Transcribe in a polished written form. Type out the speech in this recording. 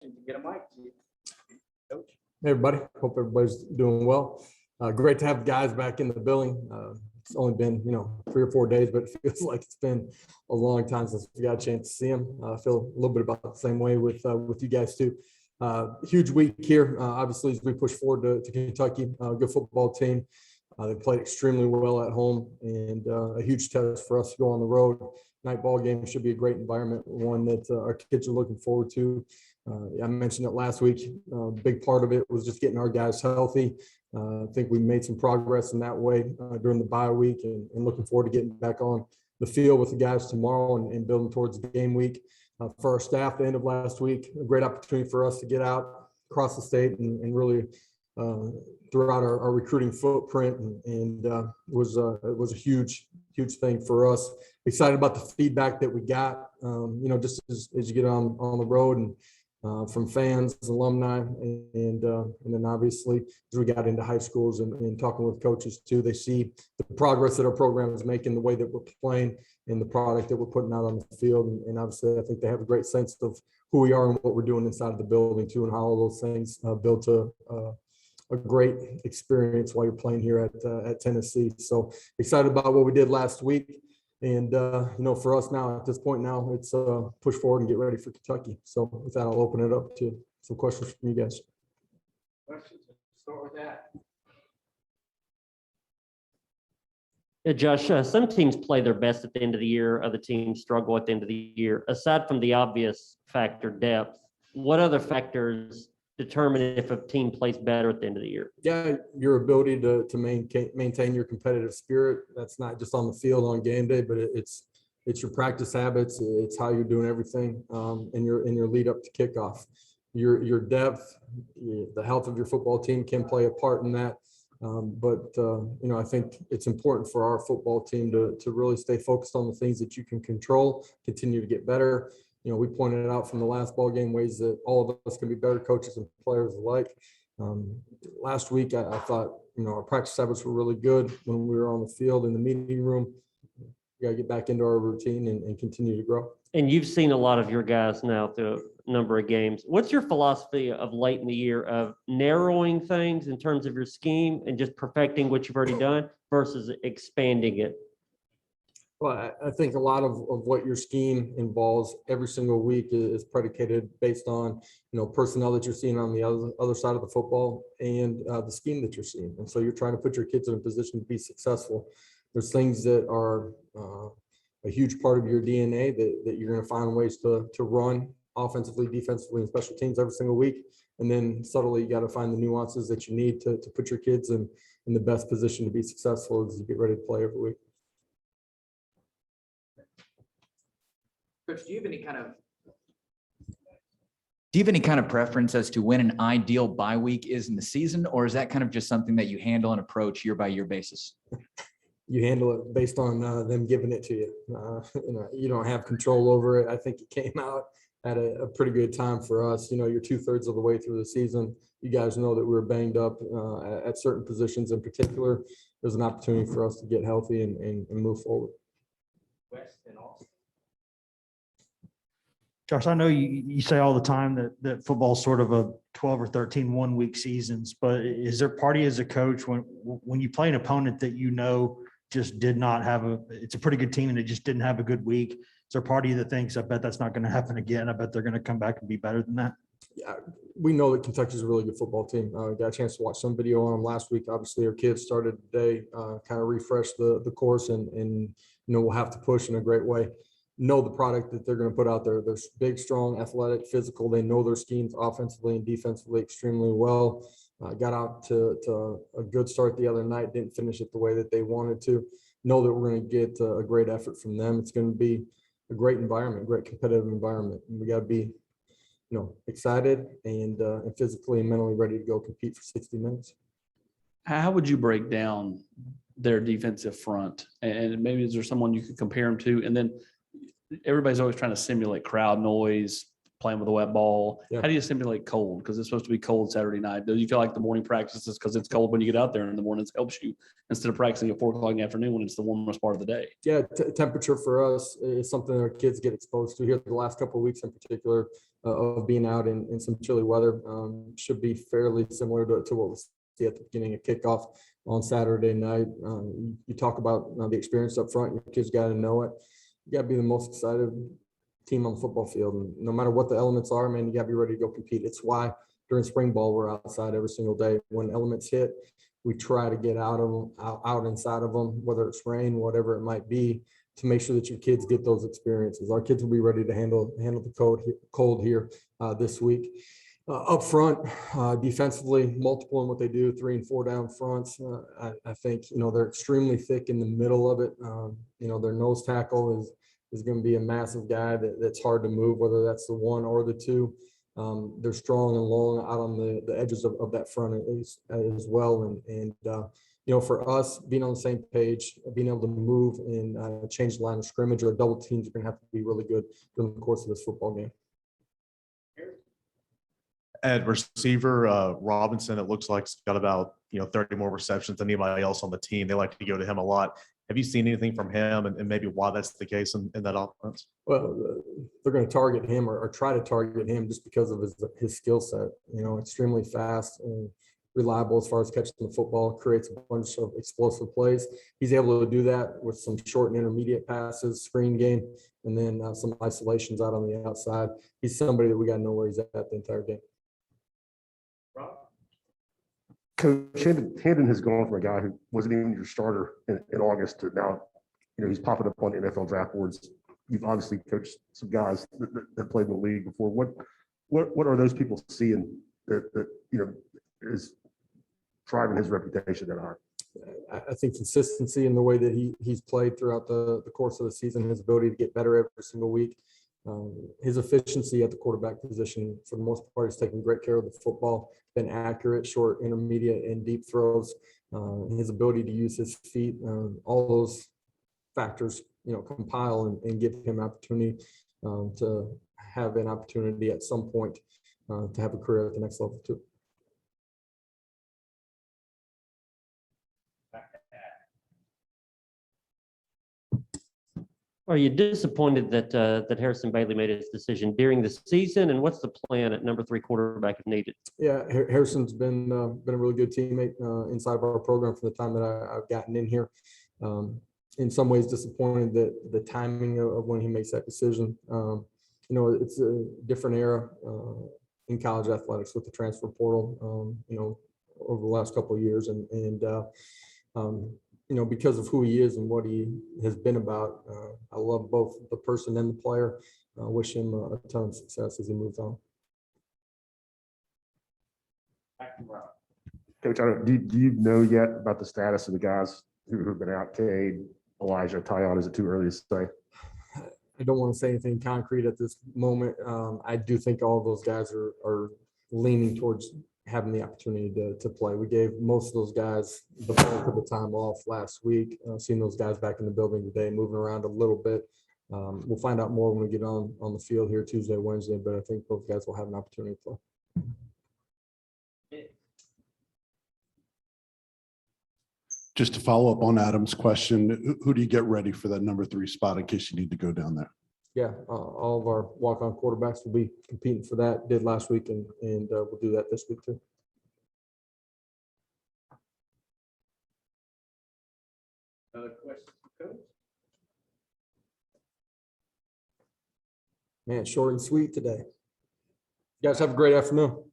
Get a mic, Coach. Hey everybody, hope everybody's doing well. Great to have guys back in the building. It's only been 3 or 4 days, but it feels like it's been a long time since we got a chance to see them. I feel a little bit about the same way with you guys too. Huge week here, obviously, as we push forward to Kentucky. Good football team. They played extremely well at home, and a huge test for us to go on the road. Night ball game should be a great environment, one that our kids are looking forward to. I mentioned it last week. A big part of it was just getting our guys healthy. I think we made some progress in that way during the bye week, and looking forward to getting back on the field with the guys tomorrow and building towards the game week. For our staff, the end of last week, a great opportunity for us to get out across the state and really throughout our recruiting footprint, and it was a huge thing for us. Excited about the feedback that we got, just as you get on the road and from fans, alumni, and then obviously as we got into high schools and talking with coaches too, they see the progress that our program is making, the way that we're playing, and the product that we're putting out on the field. And obviously I think they have a great sense of who we are and what we're doing inside of the building too, and how all those things build to a great experience while you're playing here at Tennessee. So excited about what we did last week. And, for us now, at this point now, it's push forward and get ready for Kentucky. So with that, I'll open it up to some questions from you guys. Questions? Start with that. Yeah, Josh, some teams play their best at the end of the year. Other teams struggle at the end of the year. Aside from the obvious factor, depth, what other factors determine if a team plays better at the end of the year? Yeah, your ability to maintain your competitive spirit. That's not just on the field on game day, but it's your practice habits. It's how you're doing everything in your lead up to kickoff. Your depth, the health of your football team can play a part in that. But I think it's important for our football team to really stay focused on the things that you can control, continue to get better. We pointed out from the last ball game ways that all of us can be better coaches and players alike. Last week, I thought, our practice habits were really good when we were on the field in the meeting room. We got to get back into our routine and continue to grow. And you've seen a lot of your guys now through a number of games. What's your philosophy of late in the year of narrowing things in terms of your scheme and just perfecting what you've already done versus expanding it? Well, I think a lot of what your scheme involves every single week is predicated based on, personnel that you're seeing on the other side of the football and the scheme that you're seeing. And so you're trying to put your kids in a position to be successful. There's things that are a huge part of your DNA that you're going to find ways to run offensively, defensively, and special teams every single week. And then subtly, you got to find the nuances that you need to put your kids in the best position to be successful as you get ready to play every week. Coach, do you have any kind of preference as to when an ideal bye week is in the season, or is that kind of just something that you handle and approach year by year basis? You handle it based on them giving it to you. You don't have control over it. I think it came out at a pretty good time for us. You're 2/3 of the way through the season. You guys know that we were banged up at certain positions in particular. There's an opportunity for us to get healthy and move forward. West and Austin? Josh, I know you say all the time that football's sort of a 12 or 13 1-week seasons, but is there part of you as a coach when you play an opponent that just did not have it's a pretty good team and it just didn't have a good week? Is there part of you that thinks, I bet that's not going to happen again? I bet they're going to come back and be better than that? Yeah, we know that Kentucky's a really good football team. Got a chance to watch some video on them last week. Obviously, our kids started today, kind of refresh the course, and we'll have to push in a great way. Know the product that they're going to put out there. They're big, strong, athletic, physical. They know their schemes offensively and defensively extremely well. Got out to a good start the other night. Didn't finish it the way that they wanted to. Know that we're going to get a great effort from them. It's going to be a great environment, great competitive environment. And we got to be, excited and physically and mentally ready to go compete for 60 minutes. How would you break down their defensive front? And maybe is there someone you could compare them to? And then everybody's always trying to simulate crowd noise, playing with a wet ball. Yeah. How do you simulate cold? Because it's supposed to be cold Saturday night. Do you feel like the morning practices, because it's cold when you get out there in the mornings, helps you instead of practicing at 4 o'clock in the afternoon when it's the warmest part of the day? Yeah, temperature for us is something our kids get exposed to here the last couple of weeks in particular. of being out in some chilly weather. Should be fairly similar to what we see at the beginning of kickoff on Saturday night. You talk about the experience up front. Your kids got to know it. You got to be the most excited team on the football field. And no matter what the elements are, man, you got to be ready to go compete. It's why during spring ball we're outside every single day. When elements hit, we try to get out of them, out inside of them, whether it's rain, whatever it might be, to make sure that your kids get those experiences. Our kids will be ready to handle the cold here this week. Up front, defensively, multiple in what they do, 3 and 4 down fronts. I think, they're extremely thick in the middle of it. Their nose tackle is going to be a massive guy that's hard to move, whether that's the 1 or the 2. They're strong and long out on the edges of that front as well. And for us, being on the same page, being able to move and change the line of scrimmage or double teams are going to have to be really good during the course of this football game. At receiver, Robinson, it looks like he's got about 30 more receptions than anybody else on the team. They like to go to him a lot. Have you seen anything from him and maybe why that's the case in that offense? Well, they're going to target him or try to target him just because of his skill set. Extremely fast and reliable as far as catching the football, creates a bunch of explosive plays. He's able to do that with some short and intermediate passes, screen game, and then some isolations out on the outside. He's somebody that we got to know where he's at the entire game. Coach, Hendon has gone from a guy who wasn't even your starter in August to now, he's popping up on the NFL draft boards. You've obviously coached some guys that played in the league before. What are those people seeing that is driving his reputation that high? I think consistency in the way that he's played throughout the course of the season, his ability to get better every single week. His efficiency at the quarterback position, for the most part, is taking great care of the football, been accurate, short, intermediate, and deep throws. His ability to use his feet, all those factors, compile and give him opportunity to have an opportunity at some point to have a career at the next level too. Are you disappointed that Harrison Bailey made his decision during the season? And what's the plan at number 3 quarterback if needed? Yeah, Harrison's been a really good teammate inside of our program from the time that I've gotten in here. In some ways, disappointed that the timing of when he makes that decision. It's a different era in college athletics with the transfer portal. Over the last couple of years, and because of who he is and what he has been about, I love both the person and the player. Wish him a ton of success as he moves on. Coach, do you know yet about the status of the guys who've been out? Cade, Elijah, Tyon? Is it too early to say? I don't want to say anything concrete at this moment. I do think all of those guys are leaning towards having the opportunity to play. We gave most of those guys the bulk of the time off last week. Seeing those guys back in the building today, moving around a little bit. We'll find out more when we get on the field here Tuesday, Wednesday, but I think both guys will have an opportunity to play. Just to follow up on Adam's question, who do you get ready for that number 3 spot in case you need to go down there? Yeah, all of our walk-on quarterbacks will be competing for that. Did last week, and we'll do that this week too. Other questions, Coach? Man, short and sweet today. You guys have a great afternoon.